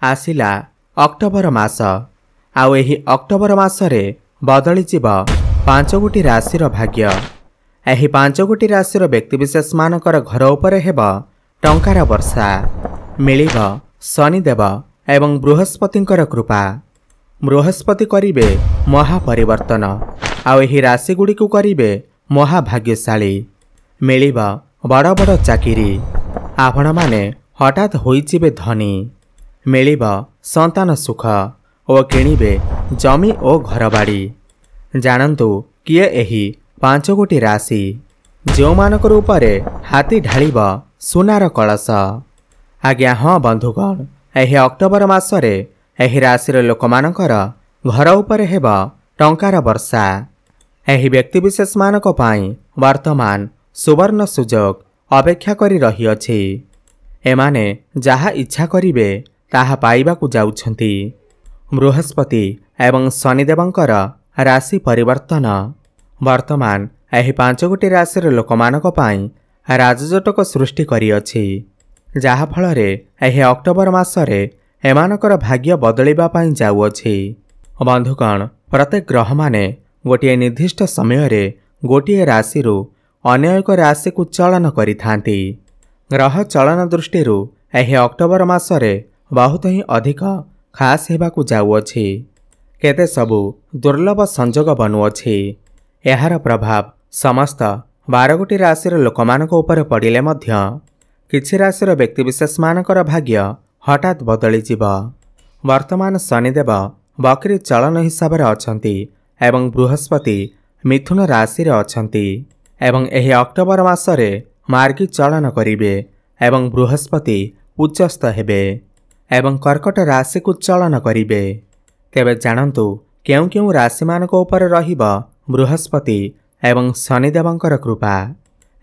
आसिला October मास आउ एही October मासरे बदलीजिब 5 गोटी राशिर भाग्य। एही 5 गोटी राशिर व्यक्तिविशेष मानकर घर उपरे हेब टंकार वर्षा मिलिब शनिदेव एवं बृहस्पतिंकर कृपा। बृहस्पति करिबे महापरिवर्तन आउ एही राशि गुडी को करिबे महाभाग्यशाली। मिलिब बड़ बड़ चाकिरी आपण माने हठात होइजिबे धनी। मिलिब संतान सुख और किणिबे जमी और घरबाड़ी। जानतु किए एही 5 गोटी राशि जो मानकर उपरे हाथी ढालिब सुनार कलश। आज्ञा हाँ बंधुगण, एही अक्टोबर मासरे एही राशिर लोकमानकर घर उपरे हेब टंकार वर्षा। एही व्यक्तिविशेष मानक पाई वर्तमान सुवर्ण सुजोग अपेक्षा करी रही अछि। एमाने जहा इच्छा करिबे ताहा पाइबाकु जाउछंती। बृहस्पति एवं शनिदेवंकर राशि परिवर्तन वर्तमान एही 5 गोटी राशिर लोकमानक पाई राजजोटक सृष्टि करी अछि, जहा फलरे एही अक्टोबर मासरे एमानकर भाग्य बदलिबा पाई जाउअछि। बंधुगण, प्रत्येक ग्रह माने गोटिए निर्दिष्ट समय रे गोटिए राशिरु अन्य एक राशि को चलन करिथांती। ग्रह चलन दृष्टिरु एही अक्टोबर मासरे बहुत ही अधिक खास हेबाकु जाउअछि। केते सबु दुर्लभ संजोग बनुअछि। एहार प्रभाव समस्त 12 गोटी राशिर लोकमानक उपर पड़िले मध्य किछि राशिर व्यक्तिविशेष मानकर भाग्य हठात बदली जिब। वर्तमान शनिदेव बकरी चलन हिसाब रे अछंती एवं बृहस्पति मिथुन राशि रे अछंती एवं एही अक्टोबर मासरे मार्गी चलन करिवे एवं बृहस्पति उच्चस्थ हेबे एवं कर्कट राशि को चलन करिवे। तेबे जानन्तु केउ केउ राशि मानक उपर रहिब बृहस्पति एवं शनिदेवंकर कृपा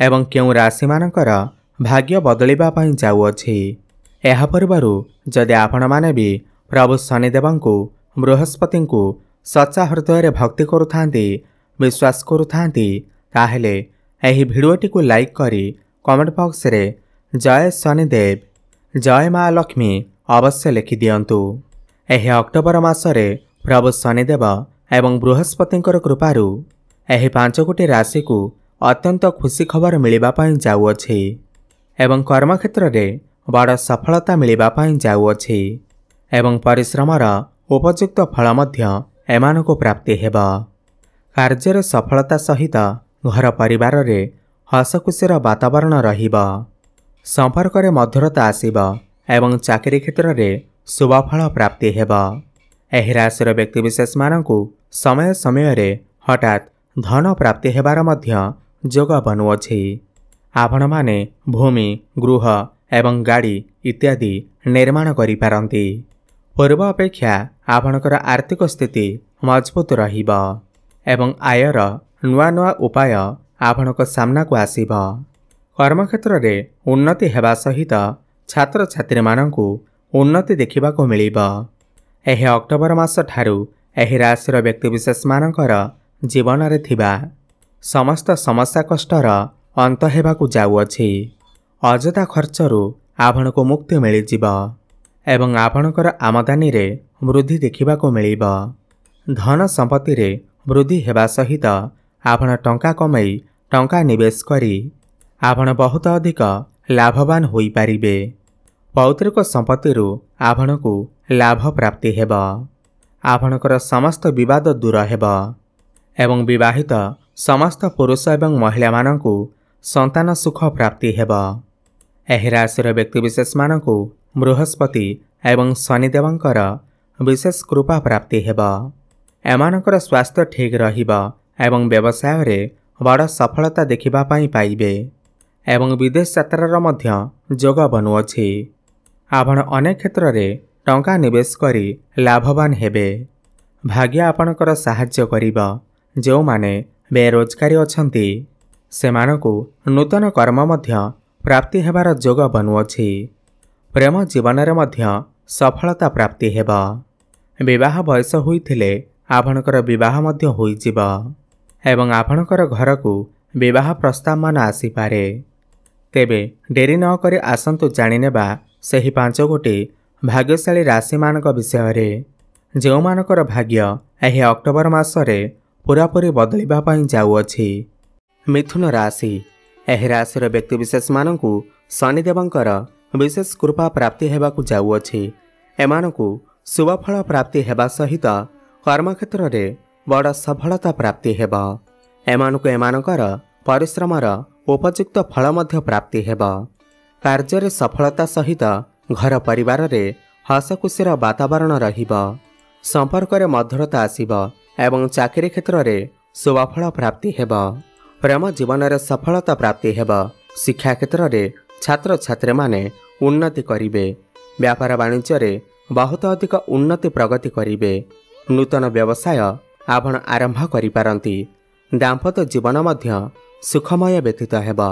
एवं केउ राशि मानकर भाग्य बदलिबा पई जाउअछि। एहा पूर्वरु जदि आपण माने भी प्रभु शनिदेवंकु बृहस्पतिंकु सच्चा हृदय रे भक्ति करुथांती विश्वास करुथांती ताहेले एही भिडियोटी को लाइक करी कमेंट बॉक्स रे जय शनिदेव जय माँ लक्ष्मी अवश्य लिखि दियंतु। एही अक्टोबर मासरे प्रभु शनिदेव एवं बृहस्पतिंकर कृपारु एही 5 गोटी राशि को अत्यंत खुशी खबर मिलिबा पई जाउअछि एवं कर्मक्षेत्र रे बड़ सफलता मिलिबा पई जाउअछि एवं परिश्रमर उपयुक्त फल मध्य एमानको प्राप्ति हेब। कार्यर सफलता सहित घर परिवार रे हसखुशीर वातावरण रहिब। संपर्क रे मधुरता आसिब एवं चाकरी क्षेत्र रे शुभफल प्राप्ति हेब। एही राशिर व्यक्तिविशेष मानकु समय समय रे हठात धन प्राप्ति हेबार मध्य जोग बनुअछि। आपण माने भूमि गृह एवं गाड़ी इत्यादि निर्माण करि पारंती। पूर्व अपेक्षा आपणकर आर्थिक स्थिति मजबूत रहिब एवं आयर नुआ नुआ उपाय आपणक सामना को आसिब। कर्मक्षेत्र रे उन्नति हेबा सहित छात्र छात्री मानकु उन्नति देखिबा को मिलिब। एही अक्टोबर मास ठारू एही राशिर व्यक्तिविशेष मानकर जीवन रे थिबा समस्त समस्या कष्टर अंत हेबाकु जाउअछि। अजथा खर्चरु आपणको मुक्ति मिलि जिब एवं आपणकर आमदानी रे वृद्धि देखिबा को मिलिब। धन संपत्ति रे वृद्धि हेबा सहित आपण टंका कमाई टंका निवेश करी आपण बहुत अधिक लाभवान होई पारिबे। पौत्रिक संपत्ति आपणकु लाभ प्राप्ति हेब। आपणकर समस्त विवाद दूर हेब एवं विवाहित समस्त पुरुष एवं महिला मानकु संतान सुख प्राप्ति हेब। एही राशिर व्यक्तिविशेष मानकु बृहस्पति एवं शनिदेवंकर विशेष कृपा प्राप्ति हेब। एमानकर स्वास्थ्य ठीक रहिब एवं व्यवसाय रे बड़ सफलता देखिबा पाई पाइबे एवं विदेश यात्रार मध्य जोग बनुअछि। आपण अनेक क्षेत्र रे टंका निवेश करी लाभवान हेबे। भाग्य आपणकर साहाय्य करिब। जो माने बेरोजगारी अछंती सेमानकु नूतन कर्म मध्य प्राप्ति हेबार जोग बनुअछि। प्रेम जीवन रे मध्य सफलता प्राप्ति हेब। विवाह बयस होइथिले आपणकर विवाह मध्य होई जिब एवं आपणकर घर को विवाह प्रस्ताव मान आसी पारे। तेबे डेरी न करी आसंतु जानिनेबा सही 5 गोटी भाग्यशाली राशिमानक विषय जो मानकर भाग्य यह अक्टोबर मासरे पूरापूरी बदलिबा पई जाउअछि। मिथुन राशि यह राशिर व्यक्तिविशेष मानकु शनिदेवंकर विशेष कृपा प्राप्ति हेबाकु जाउअछि। एमानकु शुभफल प्राप्ति हेबा सहित कर्मक्षेत्र में बड़ सफलता प्राप्ति हेबा। एमानकु एमानकर परिश्रमर उपयुक्त फल मध्य प्राप्ति हेबा। कार्य सफलता सहित घर परिवार रे हसखुशीर वातावरण रहिबा। संपर्क में मधुरता आसिबा एवं चाकरी क्षेत्र में शुभफल प्राप्ति हेबा। प्रेम जीवन में सफलता प्राप्ति हेबा। शिक्षा क्षेत्र में छात्र छात्री माने उन्नति करिवे। व्यापार वाणिज्य रे बहुत अधिक उन्नति प्रगति करिवे। नूतन व्यवसाय आपण आरंभ करिपारंती। दाम्पत्य जीवन मध्य सुखमय व्यतीत हेबा।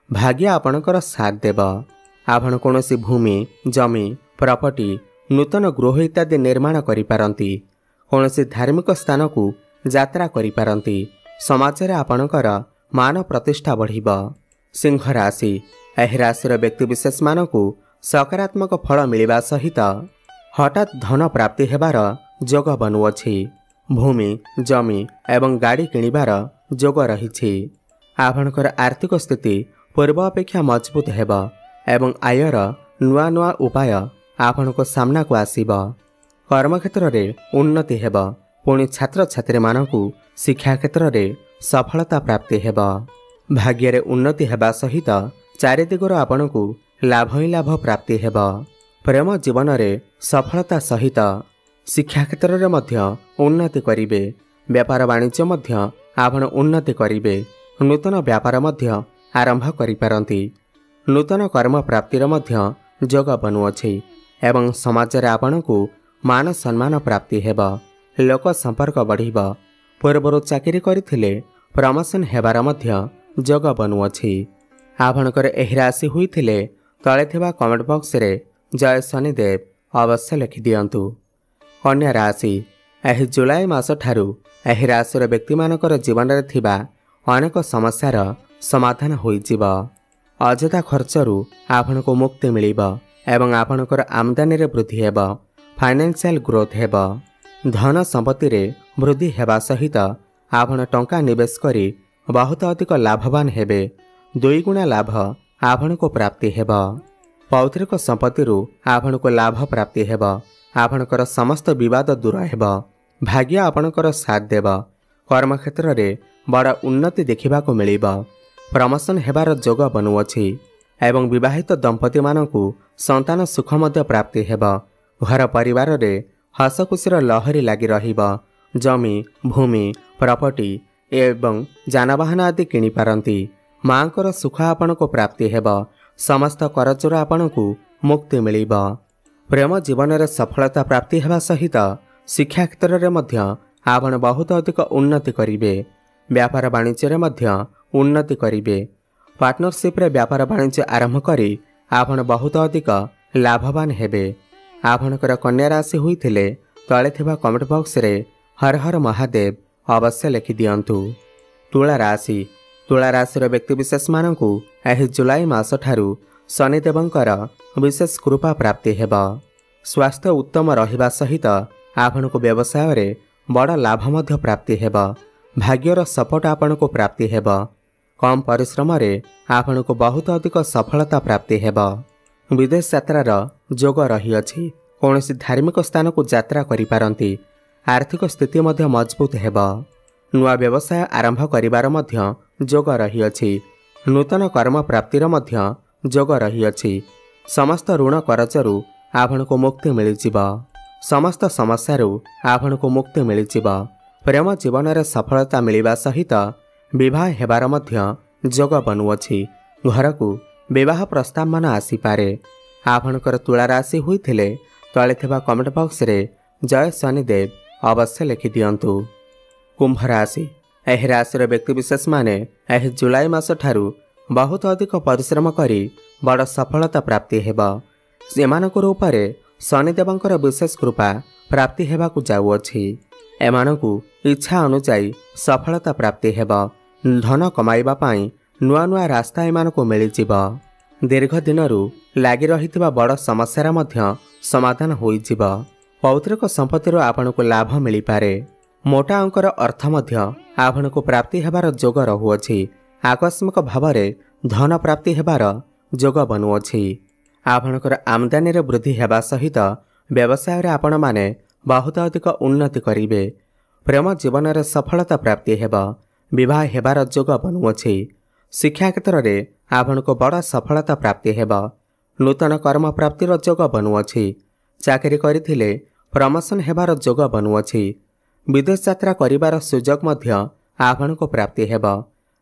भाग्य आपणकर साथ देबा। आपण कोनोसी भूमि जमी प्रॉपर्टी नूतन गृह इत्यादि निर्माण करिपारंती। कोनोसी धार्मिक स्थान को यात्रा करिपारंती। समाज रे आपणकर मान प्रतिष्ठा बढ़िबा। सिंह राशि एह राशिर व्यक्तिविशेष मानकु सकारात्मक फल मिलिबा सहित हठात धन प्राप्ति हेबार जोग बनुअछि। भूमि जमी एवं गाड़ी किणिबार जोग रहिछि। आपणकर आर्थिक स्थिति पूर्व अपेक्षा मजबूत हेबा एवं आयर नुआ नुआ उपाय आपण को सामना को आसीबा। कर्मक्षेत्र में उन्नति हेबा। पुणी छात्र छात्री मानकु शिक्षा क्षेत्र में सफलता प्राप्ति हेबा। भाग्य रे उन्नति हेबा सहित चारि दिगरो आपण को लाभ ही लाभ प्राप्ति हेबा। प्रेम जीवन में सफलता सहित शिक्षा क्षेत्र में मध्य उन्नति करिवे। व्यापार वाणिज्य मध्य आपण उन्नति करिवे। नूतन व्यापार मध्य आरंभ करिपारंती। नूतन कर्म प्राप्तिर मध्य जोग बनुअछि एवं समाज रे आपणकु मान सम्मान प्राप्ति हेबा। लोक संपर्क बढ़िबा। पूर्वरु चाकरी करिथिले प्रमोशन हेबार मध्य जोग बनुअछि। आपणकर एही राशि होइथिले तळे थिबा कमेंट बॉक्स रे जय शनिदेव अवश्य लिखि दियंतु। कन्या राशि एही जुलाई मास ठारू एही राशिर व्यक्ति मानकर जीवन रे थिबा अनेक समस्यार समाधान होइजिबा। अଯଥା खर्चरू आपण को मुक्ति मिलिबा एवं आपणकर आमदानी रे वृद्धि हेबा। फाइनेंशियल ग्रोथ हेबा। धन संपत्ति रे वृद्धि हेबा सहित आपण टंका निवेश करी बहुत अधिक लाभवान हेबे। 2 गुणा लाभ आपण को प्राप्ति हेबा। पौत्रिक संपत्ति रू आपण को लाभ प्राप्ति हेबा। आपणकर समस्त विवाद दूर हेबा। भाग्य आपणकर साथ देबा। कर्मक्षेत्र में बड़ उन्नति देखा मिलिबा। प्रमोशन हेबार जोग बनुअछि एवं विवाहित दंपति मानकु संतान सुख मध्य प्राप्ति हेबा। घर परिवार रे हसखुशीर लहरी लगी रहिबा। जमी भूमि प्रॉपर्टी एवं जानवाहन आदि किनि पारंती। मांकर सुख आपण को प्राप्ति हेबा। समस्त करचोर आपण को मुक्ति मिलिबा। प्रेम जीवन में सफलता प्राप्ति हेबा सहित शिक्षा क्षेत्र में मध्य आपण बहुत अधिक उन्नति करिवे। व्यापार वाणिज्य रे मध्य उन्नति करिवे। पार्टनरशिप रे व्यापार वाणिज्य आरंभ करी आपण बहुत अधिक लाभवान हेबे। आपणकर कन्या राशि होइथिले तळे थिबा कमेंट बॉक्स रे हर हर महादेव अवश्य लिखि दियंतु। तुला राशिर व्यक्तिविशेष मानकु एही जुलाई मास ठारू शनिदेवंकर विशेष कृपा प्राप्ति हेबा। स्वास्थ्य उत्तम रहिबा सहित आपण को व्यवसाय रे बड़ लाभ मध्य प्राप्ति हेबा। भाग्यर सपोर्ट आपण को प्राप्ति हेबा। कम परिश्रम रे आपण को बहुत अधिक सफलता प्राप्ति हेबा। विदेश यात्रार जोग रहिअछि। कौनसी धार्मिक स्थान को यात्रा करिपारंती। आर्थिक स्थिति मध्य मजबूत हेबा। नुआ व्यवसाय आरंभ करिबार मध्य जोग रहिअछि। नूतन कर्म प्राप्तिर मध्य जोग रहिअछि। समस्त ऋण करचरू आपण को मुक्ति मिलिजिबा। समस्त समस्यारू आपण को मुक्ति मिलिजिबा। प्रेम जीवन में सफलता मिलिबा सहित विवाह हेबार मध्य जोग बनुअछि। घर को विवाह प्रस्ताव मान आसीपारे। आपणकर तुला राशि होइथिले तळे थिबा कमेंट बॉक्स रे जय शनिदेव अवश्य लिखि दियंतु। कुंभ राशि एह राशिर व्यक्तिविशेष माने एह जुलाई मास ठारू बहुत अधिक परिश्रम करी बड़ सफलता प्राप्ति हेबा। सेमानकर उपरे शनिदेवंकर विशेष कृपा प्राप्ति हेबाकु जाउअछि। एमानकु इच्छा अनुसार सफलता प्राप्ति हेबा। धन कमाइबा पाई नुआ नुआ रास्ता एमानकु मिलिजिबा। दीर्घ दिनरू लागि रहिथिबा बड़ समस्यार मध्य समाधान होइजिब। पौत्रिक संपत्तिर आपणको लाभ मिली पारे। मोटा अंकर अर्थ मध्य आपणको प्राप्ति हेबार जोग रहुअछि। आकस्मिक भावरे धन प्राप्ति हेबार जोग बनुअछि। आपणकर आमदानी रे वृद्धि हेबा सहित व्यवसाय रे आपण माने बहुत अधिक उन्नति करिवे। प्रेम जीवन रे सफलता प्राप्ति हेबा। विवाह हेबार जोग बनुअछि। शिक्षा क्षेत्र रे आपणको बड़ सफलता प्राप्ति हेबा। नूतन कर्म प्राप्तिर जोग बनुअछि। चाकरी करिथिले प्रमोशन हेबार जोग बनुअछि। विदेश यात्रा करिबार सुजोग मध्य आपणको प्राप्ति हेबा।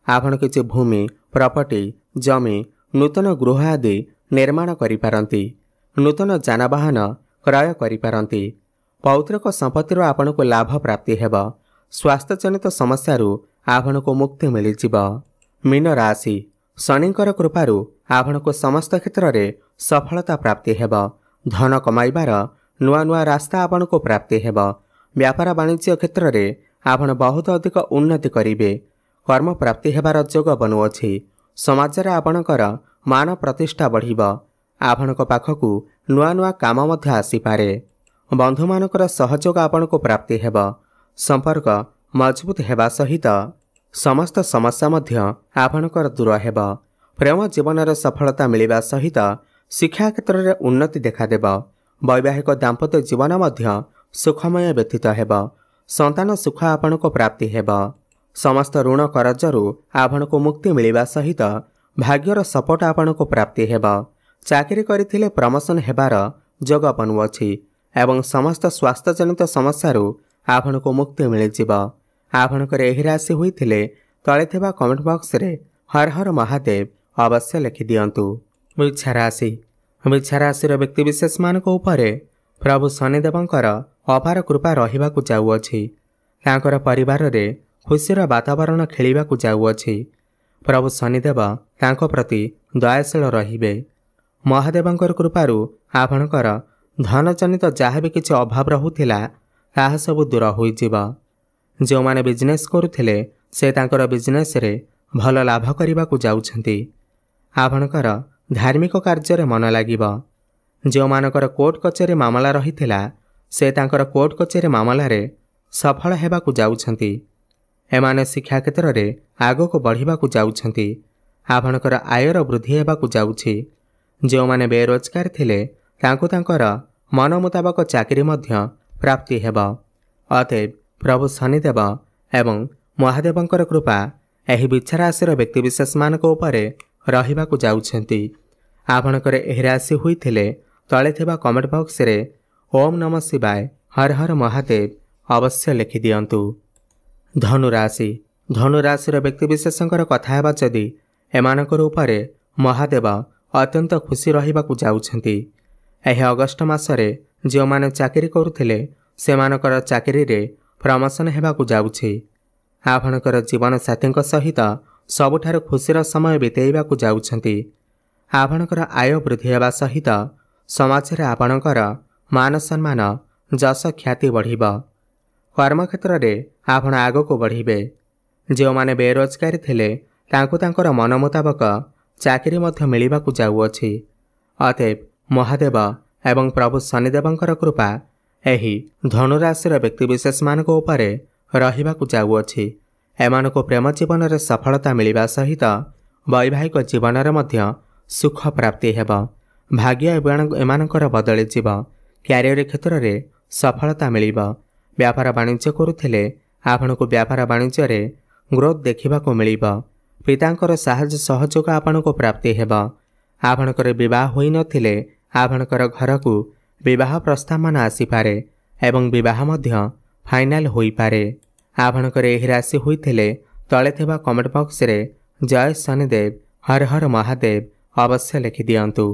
आपण किछि भूमि प्रॉपर्टी जमी नूतन गृह आदि निर्माण करिपारंती। नूतन जानवाहन क्रय करिपारंती। पौत्रिक संपत्तिर आपणको लाभ प्राप्ति हेबा। स्वास्थ्य जनित समस्यारू आपणको मुक्ति मिलिजिब। मीन राशि शनिकर कृपारू आपणको समस्त क्षेत्र रे सफलता प्राप्ति हेबा। धन कमाइबार नुआ नुआ रास्ता आपणको प्राप्ति हेबा। व्यापार वाणिज्य क्षेत्र रे आपण बहुत अधिक उन्नति करिवे। कर्म प्राप्ति हेबार जोग बनुअछि। समाज रे आपणकर मान प्रतिष्ठा बढ़िब। आपणको पाखकू नुआ नुआ काम मध्य आसी पारे। बंधु मानकर सहयोग आपणको प्राप्ति हेबा। संपर्क मजबूत हेबा सहित समस्त समस्या मध्य आपणकर दूर हेबा। प्रेम जीवन रे सफलता मिलिबा सहित शिक्षा क्षेत्र रे उन्नति देखा देबा। वैवाहिक दाम्पत्य जीवन मध्य सुखमय व्यतीत हेबा। संतान सुख आपणको प्राप्ति हेबा। समस्त ऋण करजरू आपणको मुक्ति मिलिबा सहित भाग्यर सपोर्ट आपणको प्राप्ति हेबा। चाकरी करिथिले प्रमोशन हेबार जोग बनुअछि एवं समस्त स्वास्थ्य जनित समस्यारू आपणको मुक्ति मिलिजिब। आपणकर एही राशि होइथिले तळे थिबा कमेंट बॉक्स रे हर हर महादेव अवश्य लिखि दियंतु। वृक्ष राशि वृक्ष राशिर व्यक्ति विशेष मानक उपरे प्रभु शनिदेवंकर अपार कृपा रहिबाकु जाउअछि। तांकर परिवार रे खुशीर वातावरण खेलिबाकु जाउअछि। प्रभु शनिदेव तांको प्रति दयाशील रहिबे। महादेवंकर कृपारू आपणकर धन जनित जहाँ भी किछि अभाव रहुथिला ताहा सब दूर होइजिब। जो माने बिजनेस करुथिले से तांकर बिजनेस रे भल लाभ करिबाकु जाउछंती। आपणकर धार्मिक कार्य रे मन लागिब। जो मानकर कोर्ट कचेरी मामला रहिथिला से तांकर कोर्ट कचेरी मामला रे सफल हेबाकु जाउछंती। एमाने शिक्षा क्षेत्र रे आगो बढ़िबाकु जाउछंती। आपणकर आयर वृद्धि हेबाकु जाउछि। जो माने बेरोजगार थिले तांको तांकर मन मुताबक चाकरी मध्य प्राप्ति हेबा। अतएव प्रभु शनिदेव एवं महादेवंकर कृपा एही वृक्ष राशिर व्यक्ति विशेष मानक उपरे रहिबाकु जाउछंती। आपणकर एही राशि होइथिले तळे थिबा कमेंट बॉक्स रे ओम नमः शिवाय हर हर महादेव अवश्य लिखि दियंतु। धनु राशि धनु राशिर व्यक्ति विशेषंकर कथा हेबा जदि एमानकर उपरे महादेव अत्यंत खुशी रहिबाकु जाउछंती। एही अगस्ट मासरे जो माने चाकरी करुथिले सेमानकर चाकरी रे प्रमोशन हेबाकु जाउछि। आपणकर जीवन साथीଙ୍କ सहित सबुठार खुशीर समय बितेइबाकु जाउछंती। आपणकर आय वृद्धि हेबा सहित समाज रे आपणकर मान सम्मान जस ख्याति बढ़िब। कर्म क्षेत्र रे आपण आगको बढ़िबे। जो माने बेरोजगार थिले तांको तांकर मन मुताबक चाकरी मध्य मिलिबाकु जाउअछि। अतएव महादेव एवं प्रभु शनिदेवंकर कृपा एही धनु राशिर व्यक्ति विशेष मानक उपरे रहिबाकु जाउअछि। एमानको प्रेम जीवन रे सफलता मिलिबा सहित वैवाहिक जीवन रे मध्य सुख प्राप्ति हेबा। भाग्य एमानकर बदली जीव। क्यारियर क्षेत्र रे सफलता मिलिब। व्यापार वाणिज्य करुथिले आपणको व्यापार वाणिज्य रे ग्रोथ देखिबाकु मिलिब। पितांकर साहाय्य सहयोग आपणको प्राप्ति हेबा। आपणकर विवाह होई नथिले आपणकर घरकू विवाह प्रस्ताव मान आसी पारे एवं विवाह मध्य फाइनल होई पारे। आपणकर एही राशि होइथिले तळे थिबा कमेंट बॉक्स रे जय शनिदेव हर हर महादेव अवश्य लिखि दियंतु।